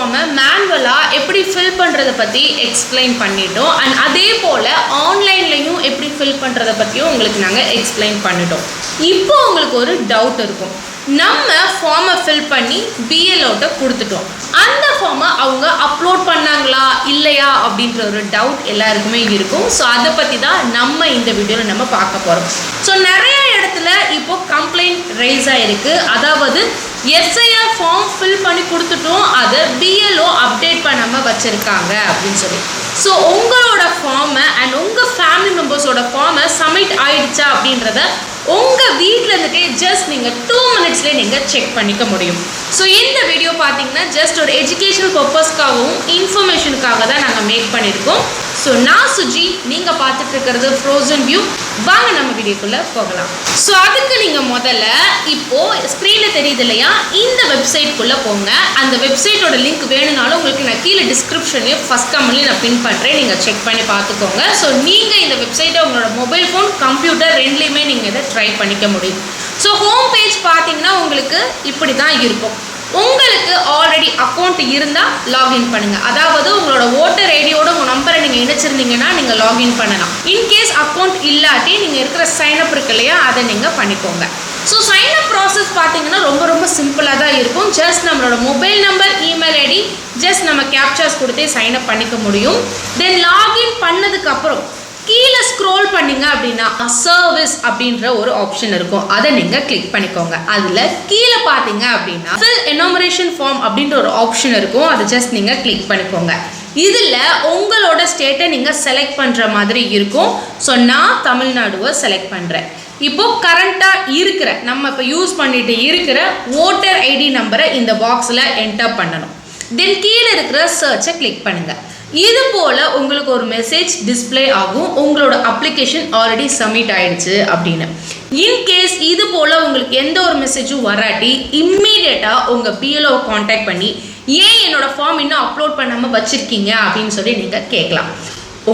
ஃபார்மை மேனுவலாக எப்படி ஃபில் பண்ணுறதை பற்றி எக்ஸ்பிளைன் பண்ணிட்டோம். அண்ட் அதே போல் ஆன்லைன்லையும் எப்படி ஃபில் பண்ணுறதை பற்றியும் உங்களுக்கு நாங்கள் எக்ஸ்பிளைன் பண்ணிட்டோம். இப்போ உங்களுக்கு ஒரு டவுட் இருக்கும், நம்ம ஃபார்மை ஃபில் பண்ணி பிஎல்ஓட்ட கொடுத்துட்டோம், அந்த ஃபார்மை அவங்க அப்லோட் பண்ணாங்களா இல்லையா அப்படின்ற ஒரு டவுட் எல்லாருக்குமே இருக்கும். ஸோ அதை பற்றி தான் நம்ம இந்த வீடியோவில் நம்ம பார்க்க போகிறோம். ஸோ நிறைய இடத்துல இப்போ கம்ப்ளைண்ட் ரைஸ் ஆகிருக்கு. அதாவது எஸ்ஐஆர் ஃபார்ம் ஃபில் பண்ணி கொடுத்துட்டோம், அதை பிஎல்ஓ அப்டேட் பண்ணாமல் வச்சுருக்காங்க அப்படின்னு சொல்லி. ஸோ உங்களோட ஃபார்மை அண்ட் உங்கள் ஃபேமிலி மெம்பர்ஸோட ஃபார்மை சப்மிட் ஆகிடுச்சா அப்படின்றத உங்கள் வீட்டில் இருந்துட்டே ஜஸ்ட் நீங்கள் 2 மினிட்ஸ்லேயே நீங்கள் செக் பண்ணிக்க முடியும். ஸோ இந்த வீடியோ பார்த்தீங்கன்னா ஜஸ்ட் ஒரு எஜுகேஷனல் பர்பஸ்க்காகவும் இன்ஃபர்மேஷனுக்காக தான் நாங்கள் மேக் பண்ணியிருக்கோம். ஸோ நான் சுஜி, நீங்கள் பார்த்துட்டு இருக்கிறது ஃப்ரோசன் வியூ. வாங்க நம்ம வீடியோக்குள்ளே போகலாம். ஸோ அதுக்கு நீங்கள் முதல்ல இப்போது ஸ்க்ரீனில் தெரியுது இல்லையா, இந்த வெப்சைட்குள்ளே போங்க. அந்த வெப்சைட்டோட லிங்க் வேணும்னாலும் உங்களுக்கு நான் கீழே டிஸ்கிரிப்ஷன்லேயும் ஃபஸ்ட் கமெண்ட்லேயும் நான் பின் பண்ணுறேன், நீங்கள் செக் பண்ணி பார்த்துக்கோங்க. ஸோ நீங்கள் இந்த வெப்சைட்டை உங்களோட மொபைல் ஃபோன் கம்ப்யூட்டர் ரெண்டுலேயுமே நீங்கள் இதை ட்ரை பண்ணிக்க முடியும். ஸோ ஹோம் பேஜ் பார்த்தீங்கன்னா உங்களுக்கு இப்படி தான் இருக்கும். உங்களுக்கு ஆல்ரெடி அக்கௌண்ட் இருந்தால் லாகின் பண்ணுங்கள். அதாவது உங்களோட ஓட்டர் ஐடியோட உங்கள் நம்பரை நீங்கள் இணைச்சிருந்தீங்கன்னா நீங்கள் லாகின் பண்ணலாம். இன்கேஸ் அக்கௌண்ட் இல்லாட்டி நீங்கள் இருக்கிற சைனப் இருக்கு இல்லையா, அதை நீங்கள் பண்ணிக்கோங்க. ஸோ சைனப் ப்ராசஸ் பார்த்தீங்கன்னா ரொம்ப சிம்பிளாக தான் இருக்கும். ஜஸ்ட் நம்மளோட mobile number, email ID, just நம்ம கேப்சாஸ் கொடுத்தே சைனப் பண்ணிக்க முடியும். தென் லாகின் பண்ணதுக்கப்புறம் கீழே ஸ்க்ரோல் பண்ணிங்க அப்படின்னா சர்வீஸ் அப்படின்ற ஒரு ஆப்ஷன் இருக்கும், அதை நீங்கள் கிளிக் பண்ணிக்கோங்க. அதில் கீழே பார்த்தீங்க அப்படின்னா ஃபில் எனாமரேஷன் ஃபார்ம் அப்படின்ற ஒரு ஆப்ஷன் இருக்கும், அதை ஜஸ்ட் நீங்கள் கிளிக் பண்ணிக்கோங்க. இதில் உங்களோட ஸ்டேட்டை நீங்கள் செலக்ட் பண்ணுற மாதிரி இருக்கும். ஸோ நான் தமிழ்நாடுவை செலக்ட் பண்ணுறேன். இப்போது கரண்ட்டாக இருக்கிற நம்ம இப்போ யூஸ் பண்ணிட்டு இருக்கிற ஓட்டர் ஐடி நம்பரை இந்த பாக்ஸில் என்டர் பண்ணணும். தென் கீழே இருக்கிற சர்ச்சை கிளிக் பண்ணுங்கள். இது போல் உங்களுக்கு ஒரு மெசேஜ் டிஸ்பிளே ஆகும், உங்களோட அப்ளிகேஷன் ஆல்ரெடி சப்மிட் ஆகிடுச்சு அப்படின்னு. இன்கேஸ் இது போல் உங்களுக்கு எந்த ஒரு மெசேஜும் வராட்டி இம்மீடியட்டாக உங்கள் பிஎல்ஓவை காண்டாக்ட் பண்ணி ஏன் என்னோடய ஃபார்ம் இன்னும் அப்லோட் பண்ணாமல் வச்சுருக்கீங்க அப்படின்னு சொல்லி நீங்கள் கேட்கலாம்.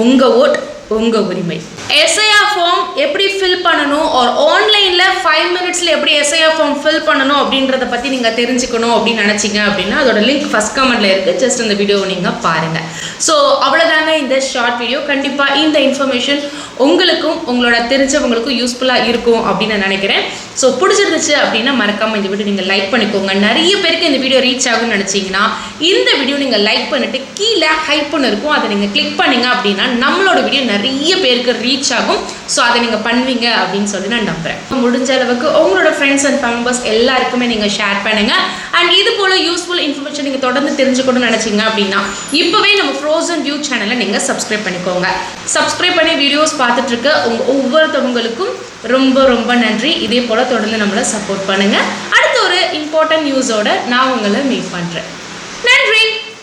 உங்கள் ஓட் உங்கள் உரிமை. எஸ்ஐஆர் ஃபார்ம் எப்படி ஃபில் பண்ணணும், ஒரு ஆன்லைனில் 5 மினிட்ஸில் எப்படி எஸ்ஐஆர் ஃபார்ம் ஃபில் பண்ணணும் அப்படின்றத பற்றி நீங்கள் தெரிஞ்சுக்கணும் அப்படின்னு நினச்சிங்க அப்படின்னா அதோட லிங்க் ஃபஸ்ட் கமெண்ட்டில் இருக்குது, ஜஸ்ட் அந்த வீடியோவை நீங்கள் பாருங்கள். ஸோ அவ்வளோதாங்க இந்த ஷார்ட் வீடியோ. கண்டிப்பாக இந்த இன்ஃபர்மேஷன் உங்களுக்கும் உங்களோட தெரிஞ்சவங்களுக்கும் யூஸ்ஃபுல்லாக இருக்கும் அப்படின்னு நான் நினைக்கிறேன். ஸோ பிடிச்சிருந்துச்சு அப்படின்னா மறக்காமல் இந்த வீடியோ நீங்கள் லைக் பண்ணிக்கோங்க. நிறைய பேருக்கு இந்த வீடியோ ரீச் ஆகும்னு நினச்சிங்கன்னா இந்த வீடியோ நீங்கள் லைக் பண்ணிவிட்டு கீழே ஹைப்னு இருக்கும், அதை நீங்கள் கிளிக் பண்ணிங்க அப்படின்னா நம்மளோட வீடியோ நிறைய பேருக்கு ரீச் ஆகும். ஸோ அதை நீங்கள் பண்ணுவீங்க அப்படின்னு சொல்லி நான் நம்புகிறேன். முடிஞ்ச அளவுக்கு உங்களோட ஃப்ரெண்ட்ஸ் அண்ட் மெம்பர்ஸ் எல்லாருக்குமே நீங்கள் ஷேர் பண்ணுங்கள். அண்ட் இது போல் யூஸ்ஃபுல் இன்ஃபர்மேஷன் நீங்கள் தொடர்ந்து தெரிஞ்சுக்கணும்னு நினச்சிங்க அப்படின்னா இப்போவே நம்ம ஃப்ரோசன் வியூ சேனலை நீங்கள் சப்ஸ்கிரைப் பண்ணிக்கோங்க. சப்ஸ்கிரைப் பண்ணி வீடியோஸ் பார்த்துட்ருக்க உங்கள் ஒவ்வொருத்தவங்களுக்கும் ரொம்ப நன்றி. இதே போல் தொடர்ந்து நம்மளை சப்போர்ட் பண்ணுங்கள். அடுத்த ஒரு இம்பார்ட்டன்ட் நியூஸோட நான் உங்களை மீட் பண்ணுறேன்.